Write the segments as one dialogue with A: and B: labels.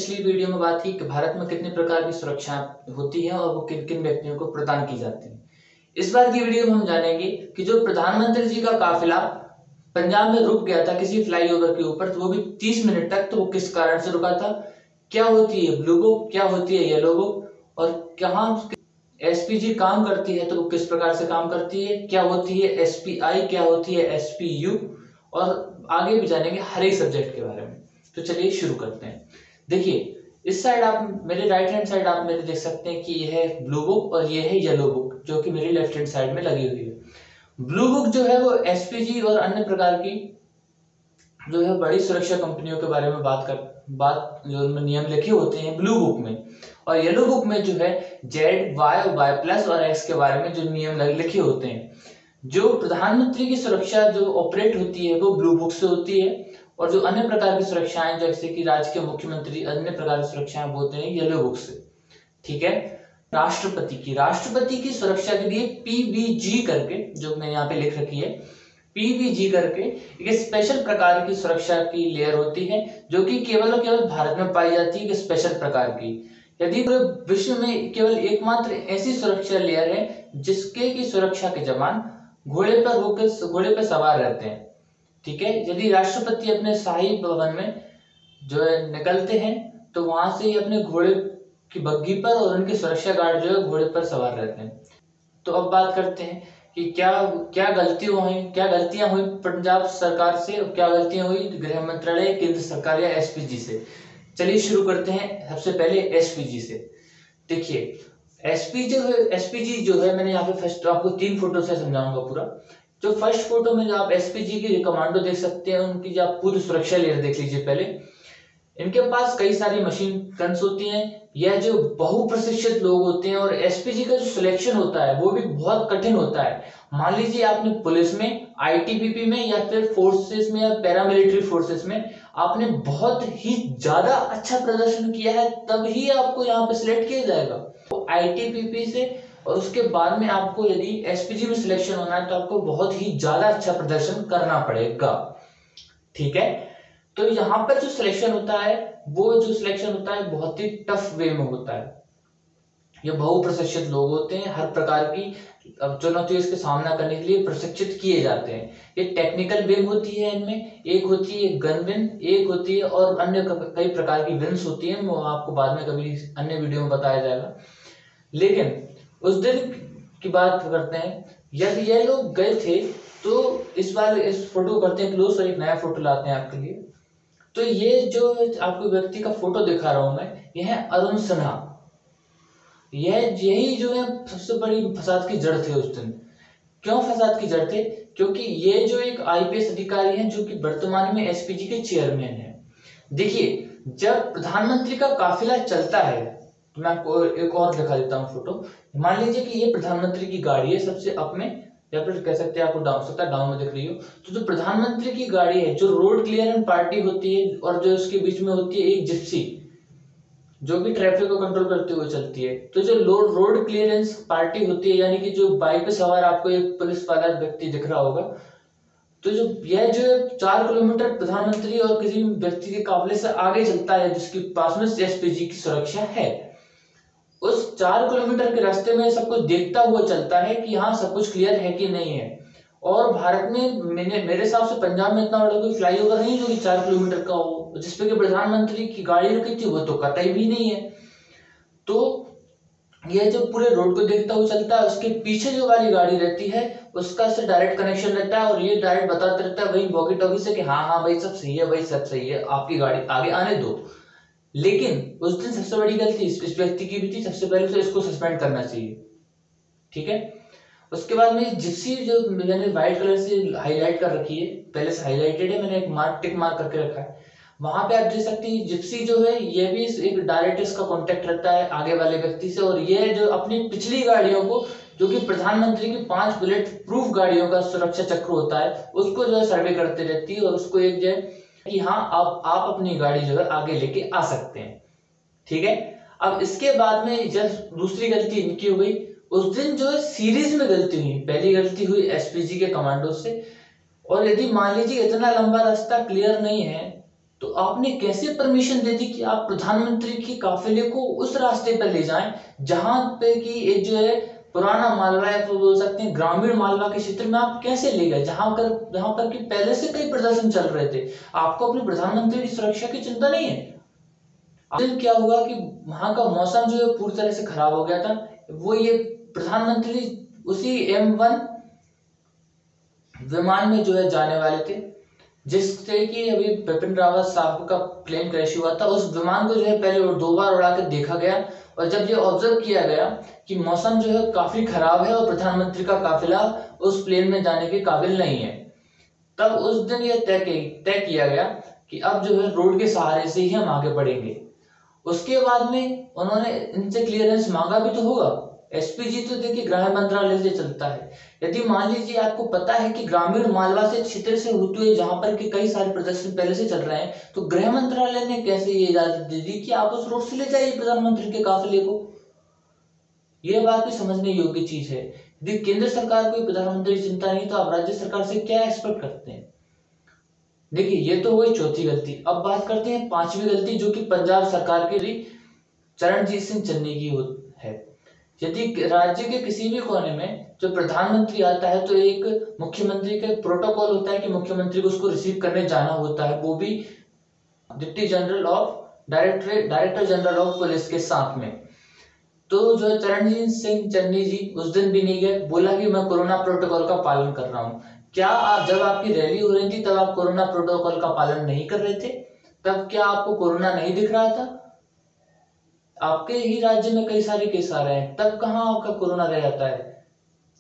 A: पिछली वीडियो में बात की कि भारत में कितने प्रकार की सुरक्षा होती है और वो किन किन व्यक्तियों को प्रदान की जाती है। इस बार की वीडियो में हम जानेंगे कि जो प्रधानमंत्री जी का काफिला पंजाब में रुक गया था किसी फ्लाईओवर के ऊपर, तो वो भी 30 मिनट तक, तो वो किस कारण से रुका था, क्या होती है ब्लू बुक, क्या होती है येलो बुक, और कहाँ एसपीजी काम करती है तो वो किस प्रकार से काम करती है, क्या होती है एसपीआई, क्या होती है एसपीयू, और आगे भी जानेंगे हर एक सब्जेक्ट के बारे में। तो चलिए शुरू करते हैं। देखिए इस साइड आप मेरे राइट हैंड साइड आप मेरे देख सकते हैं कि यह है ब्लू बुक और ये है येलो बुक जो कि मेरी लेफ्ट हैंड साइड में लगी हुई है। ब्लू बुक जो है वो एसपीजी और अन्य प्रकार की जो है बड़ी सुरक्षा कंपनियों के बारे में बात जो उनमें नियम लिखे होते हैं ब्लू बुक में, और येलो बुक में जो है जेड वाई प्लस और एक्स के बारे में जो नियम लिखे होते हैं। जो प्रधानमंत्री की सुरक्षा जो ऑपरेट होती है वो ब्लू बुक से होती है, और जो अन्य प्रकार की सुरक्षाएं जैसे कि राज्य के मुख्यमंत्री अन्य प्रकार की सुरक्षाएं होते हैं येलो बुक से। ठीक है। राष्ट्रपति की सुरक्षा के लिए पीबीजी करके जो मैंने यहाँ पे लिख रखी है, पीबीजी करके एक स्पेशल प्रकार की सुरक्षा की लेयर होती है जो कि केवल और केवल भारत में पाई जाती है, स्पेशल प्रकार की। यदि पूरे विश्व में केवल एकमात्र ऐसी सुरक्षा लेयर है जिसके की सुरक्षा के जवान घोड़े पर सवार रहते हैं। ठीक है। यदि राष्ट्रपति अपने शाही भवन में जो है निकलते हैं तो वहां से अपने घोड़े की बग्गी पर और उनके सुरक्षा गार्ड जो है घोड़े पर सवार रहते हैं। तो अब बात करते हैं कि क्या गलतियां हुई पंजाब सरकार से, और क्या गलतियां हुई गृह मंत्रालय, केंद्र सरकार या एसपीजी से। चलिए शुरू करते हैं सबसे पहले एसपीजी से। देखिए एसपीजी जो है मैंने यहाँ पे फर्स्ट आपको 3 फोटो से समझाऊंगा पूरा। जो फर्स्ट फोटो में जो आप एसपीजी की कमांडो देख सकते हैं, उनकी जो आप पूरी सुरक्षा लेयर देख लीजिए पहले। इनके पास कई सारी मशीन गन्स होती हैं, यह जो बहुप्रशिक्षित लोग होते हैं, और एसपीजी का जो सिलेक्शन होता है वो भी बहुत कठिन होता है। मान लीजिए आपने पुलिस में, आईटीबीपी में या फिर फोर्सेस में या पैरामिलिट्री फोर्सेस में आपने बहुत ही ज्यादा अच्छा प्रदर्शन किया है तब ही आपको यहाँ पे सिलेक्ट किया जाएगा। तो आईटीबीपी से और उसके बाद में आपको यदि एसपीजी में सिलेक्शन होना है तो आपको बहुत ही ज्यादा अच्छा प्रदर्शन करना पड़ेगा। ठीक है। तो यहाँ पर जो सिलेक्शन होता है बहुत ही टफ वे में होता है। ये बहुप्रशिक्षित लोग होते हैं, हर प्रकार की चुनौतियों इसके सामना करने के लिए प्रशिक्षित किए जाते हैं। ये टेक्निकल विंग होती है, इनमें एक होती है गन विंग, एक होती है और अन्य कई प्रकार की विंग्स होती है, वो आपको बाद में कभी अन्य वीडियो में बताया जाएगा। लेकिन उस दिन की बात करते हैं, यदि ये लोग गए थे तो इस बार इस फोटो को करते हैं क्लोज और एक नया फोटो लाते हैं आपके लिए। तो ये जो आपको व्यक्ति का फोटो दिखा रहा हूं मैं, यह है अरुण सिन्हा। यही जो है सबसे बड़ी फसाद की जड़ थे उस दिन। क्यों फसाद की जड़ थे? क्योंकि ये जो एक आईपीएस अधिकारी हैं जो कि वर्तमान में एसपीजी के चेयरमैन हैं। देखिए जब प्रधानमंत्री का काफिला चलता है, तो मैं आपको एक और दिखा देता हूँ फोटो। मान लीजिए कि ये प्रधानमंत्री की गाड़ी है सबसे अप में, या फिर कह सकते हैं आपको डाउन में दिख रही हो। तो जो प्रधानमंत्री की गाड़ी है, जो रोड क्लियरेंस पार्टी होती है, और जो उसके बीच में होती है एक जिप्सी जो कि ट्रैफिक को कंट्रोल करते हुए चलती है। तो जो रोड क्लियरेंस पार्टी होती है, यानी कि जो बाइक पे सवार आपको एक पुलिस वाला व्यक्ति दिख रहा होगा, तो यह जो 4 किलोमीटर प्रधानमंत्री और किसी व्यक्ति के काफिले से आगे चलता है जिसके पास में एसपीजी की सुरक्षा है। उस 4 किलोमीटर के रास्ते में सब कुछ देखता हुआ चलता है कि हाँ सब कुछ क्लियर है कि नहीं है। और भारत में मेरे हिसाब से पंजाब में इतना बड़ा कोई फ्लाईओवर नहीं जो कि 4 किलोमीटर का हो, जिसपे कि प्रधानमंत्री की गाड़ी रुकी थी वो तो कतई भी नहीं है। तो यह जो पूरे रोड को देखता हुआ चलता है, उसके पीछे जो वाली गाड़ी रहती है उसका से डायरेक्ट कनेक्शन रहता है, और ये डायरेक्ट बताते रहता है वही वॉकी टॉकी से कि हाँ भाई सब सही है, भाई सब सही है, आपकी गाड़ी आगे आने दो। लेकिन उस दिन सबसे बड़ी गलती इस व्यक्ति की भी थी। सबसे पहले तो इसको सस्पेंड करना चाहिए। ठीक है। उसके बाद में जिप्सी जो मैंने व्हाइट कलर से हाईलाइट कर रखी है, पहले से हाईलाइटेड है, मैंने एक टिक मार्क करके रखा है। वहां पे आप देख सकते हैं जिप्सी जो है ये भी एक डायरेक्ट इसका कांटेक्ट रहता है आगे वाले व्यक्ति से, और ये जो अपनी पिछली गाड़ियों को जो कि प्रधानमंत्री की 5 बुलेट प्रूफ गाड़ियों का सुरक्षा चक्र होता है उसको जो है सर्वे करते रहती है, और उसको एक जो है कि हाँ आप अपनी गाड़ी जो है आगे लेके आ सकते हैं। ठीक है। अब इसके बाद में जब दूसरी गलती इनकी हो गई, उस दिन जो है सीरीज में गलती हुई। पहली गलती हुई एसपीजी के कमांडो से, और यदि मान लीजिए इतना लंबा रास्ता क्लियर नहीं है तो आपने कैसे परमिशन दे दी कि आप प्रधानमंत्री के काफिले को उस रास्ते पर ले जाएं जहां पे कि एक जो है पुराना मालवा है, तो बोल सकते हैं ग्रामीण मालवा के क्षेत्र में आप कैसे ले गए जहां पर कि पहले से कई प्रदर्शन चल रहे थे। आपको अपने प्रधानमंत्री की सुरक्षा की चिंता नहीं है। दिन क्या हुआ कि वहां का मौसम जो है पूरी तरह से खराब हो गया था। वो ये प्रधानमंत्री उसी M1 विमान में जो है जाने वाले थे, जिससे कि अभी बिपिन रावत साहब का प्लेन क्रैश हुआ था। उस विमान को जो है पहले 2 बार उड़ा कर देखा गया, और जब ये ऑब्जर्व किया गया कि मौसम जो है काफी खराब है और प्रधानमंत्री का काफिला उस प्लेन में जाने के काबिल नहीं है, तब उस दिन ये तय किया गया कि अब जो है रोड के सहारे से ही हम आगे बढ़ेंगे। उसके बाद में उन्होंने इनसे क्लियरेंस मांगा भी तो होगा। एसपीजी तो देखिए गृह मंत्रालय से चलता है। यदि मान लीजिए आपको पता है कि ग्रामीण मालवा से क्षेत्र से होते हुए जहां पर कि कई सारे प्रदर्शन पहले से चल रहे हैं, तो गृह मंत्रालय ने कैसे ये इजाजत दे दी कि आप उस रोड से ले जाइए प्रधानमंत्री के काफिले को। यह बात भी समझने योग्य चीज है। यदि केंद्र सरकार को प्रधानमंत्री की चिंता नहीं, तो आप राज्य सरकार से क्या एक्सपेक्ट करते हैं। देखिए ये तो हुई चौथी गलती। अब बात करते हैं पांचवी गलती, जो कि पंजाब सरकार के चरणजीत सिंह चन्नी की है। यदि राज्य के किसी भी कोने में जो प्रधानमंत्री आता है, तो एक मुख्यमंत्री का प्रोटोकॉल होता है कि मुख्यमंत्री को उसको रिसीव करने जाना होता है, वो भी deputy general of director general of police के साथ में। तो जो चरणजीत सिंह चन्नी जी उस दिन भी नहीं गए, बोला कि मैं कोरोना प्रोटोकॉल का पालन कर रहा हूँ। क्या आप जब आपकी रैली हो रही थी तब आप कोरोना प्रोटोकॉल का पालन नहीं कर रहे थे? तब क्या आपको कोरोना नहीं दिख रहा था? आपके ही राज्य में कई सारे केस आ रहे हैं, तब कहाँ आपका कोरोना रह जाता है?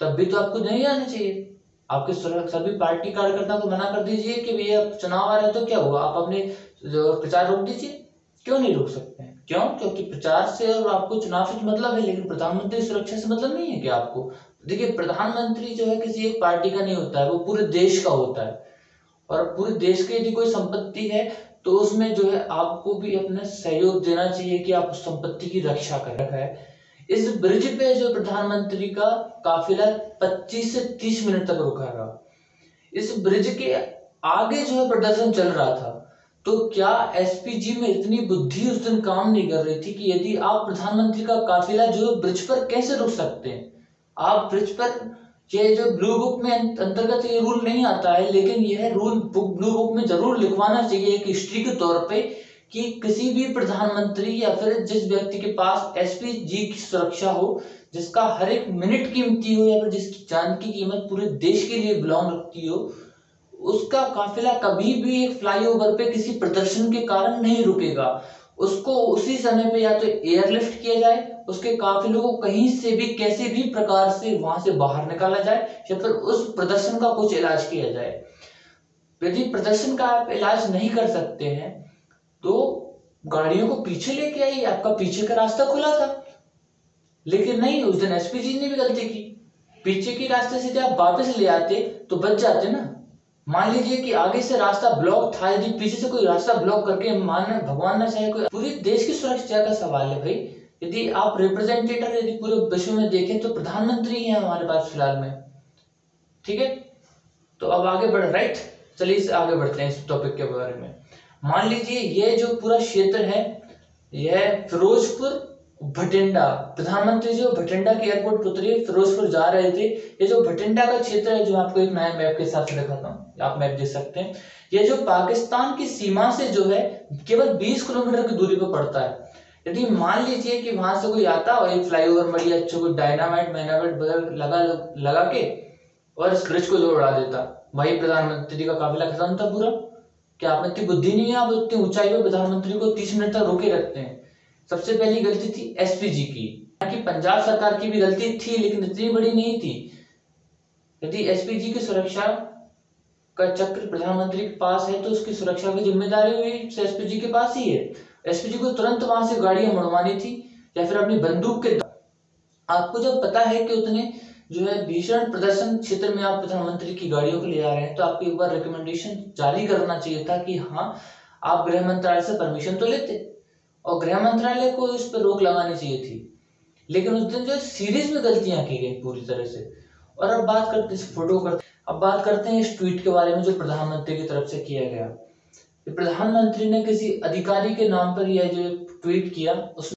A: तब भी तो आपको नहीं आना चाहिए। आपके सभी पार्टी कार्यकर्ताओं को मना कर दीजिए कि भैया चुनाव आ रहे हैं, तो क्या हुआ, आप अपने प्रचार रोक दीजिए। क्यों नहीं रोक सकते हैं? क्यों? क्योंकि प्रचार से और आपको चुनाव से मतलब है, लेकिन प्रधानमंत्री सुरक्षा से मतलब नहीं है क्या आपको? देखिए प्रधानमंत्री जो है किसी एक पार्टी का नहीं होता है, वो पूरे देश का होता है। और पूरे देश की यदि कोई संपत्ति है, तो उसमें जो है आपको भी अपना सहयोग देना चाहिए कि आप उस संपत्ति की रक्षा कर रखा है। इस ब्रिज पे जो प्रधानमंत्री का काफिला 25 से 30 मिनट तक रुका रहा। इस ब्रिज के आगे जो है प्रदर्शन चल रहा था। तो क्या एसपीजी में इतनी बुद्धि उस दिन काम नहीं कर रही थी कि यदि आप प्रधानमंत्री का काफिला जो ब्रिज पर कैसे रुक सकते हैं? आप ब्रिज पर, ये जो ब्लू बुक में अंतर्गत ये रूल नहीं आता है, लेकिन यह रूल ब्लू बुक में जरूर लिखवाना चाहिए एक हिस्ट्री के तौर पे कि किसी भी प्रधानमंत्री या फिर जिस व्यक्ति के पास एसपीजी की सुरक्षा हो, जिसका हर एक मिनट कीमती हो, या फिर जिसकी जान की कीमत पूरे देश के लिए बिलोंग रखती हो, उसका काफिला कभी भी एक फ्लाईओवर पे किसी प्रदर्शन के कारण नहीं रुकेगा। उसको उसी समय पे या तो एयरलिफ्ट किया जाए, उसके काफिलों को कहीं से भी कैसे भी प्रकार से वहां से बाहर निकाला जाए, या फिर उस प्रदर्शन का कुछ इलाज किया जाए। यदि प्रदर्शन का आप इलाज नहीं कर सकते हैं, तो गाड़ियों को पीछे लेके आइए, आपका पीछे का रास्ता खुला था। लेकिन नहीं, उस दिन एसपीजी ने भी गलती की। पीछे के रास्ते से जब आप वापस ले आते तो बच जाते ना। मान लीजिए कि आगे से रास्ता ब्लॉक था, यदि पीछे से कोई रास्ता ब्लॉक करके, मान भगवान ना चाहे कोई, पूरे देश की सुरक्षा का सवाल है भाई। यदि आप रिप्रेजेंटेटिव यदि पूरे विश्व में देखें तो प्रधानमंत्री है हमारे पास फिलहाल में। ठीक है, तो अब आगे बढ़, राइट, चलिए आगे बढ़ते हैं इस टॉपिक के बारे में। मान लीजिए ये जो पूरा क्षेत्र है, यह फिरोजपुर भटिंडा, प्रधानमंत्री जो भटिंडा के एयरपोर्ट उतरे, फिरोजपुर जा रहे थे। ये जो भटिंडा का क्षेत्र है, जो आपको एक नया मैप के साथ दिखाता हूँ, आप मैप देख सकते हैं। ये जो पाकिस्तान की सीमा से जो है केवल 20 किलोमीटर की दूरी पर पड़ता है। यदि मान लीजिए कि वहां से कोई आता और एक फ्लाईओवर बढ़िया अच्छा कोई डायनामाइट लगा के और इस ब्रिज को जो उड़ा देता, भाई प्रधानमंत्री का काफिला खत्म था पूरा। क्या आप में इतनी बुद्धि नहीं है? आप इतनी ऊंचाई पर प्रधानमंत्री को 30 मिनट तक रोके रखते हैं। सबसे पहली गलती थी एसपीजी की, कि पंजाब सरकार की भी गलती थी, लेकिन इतनी बड़ी नहीं थी। यदि एसपीजी की सुरक्षा का चक्र प्रधानमंत्री के पास है, तो उसकी सुरक्षा की जिम्मेदारी भी एसपीजी के पास ही है। एसपीजी को तुरंत वहां से गाड़ियां मुड़वानी थी, या फिर अपनी बंदूक के। आपको जब पता है कि उतने जो है भीषण प्रदर्शन क्षेत्र में आप प्रधानमंत्री की गाड़ियों को ले आ रहे हैं, तो आपको एक बार रिकमेंडेशन जारी करना चाहिए था कि हाँ, आप गृह मंत्रालय से परमिशन तो लेते, और गृह मंत्रालय को इस पर रोक लगानी चाहिए थी। लेकिन उस दिन जो सीरीज में गलतियां की गई पूरी तरह से। और अब बात करते हैं इस ट्वीट के बारे में जो प्रधानमंत्री की तरफ से किया गया। प्रधानमंत्री ने किसी अधिकारी के नाम पर यह जो ट्वीट किया उस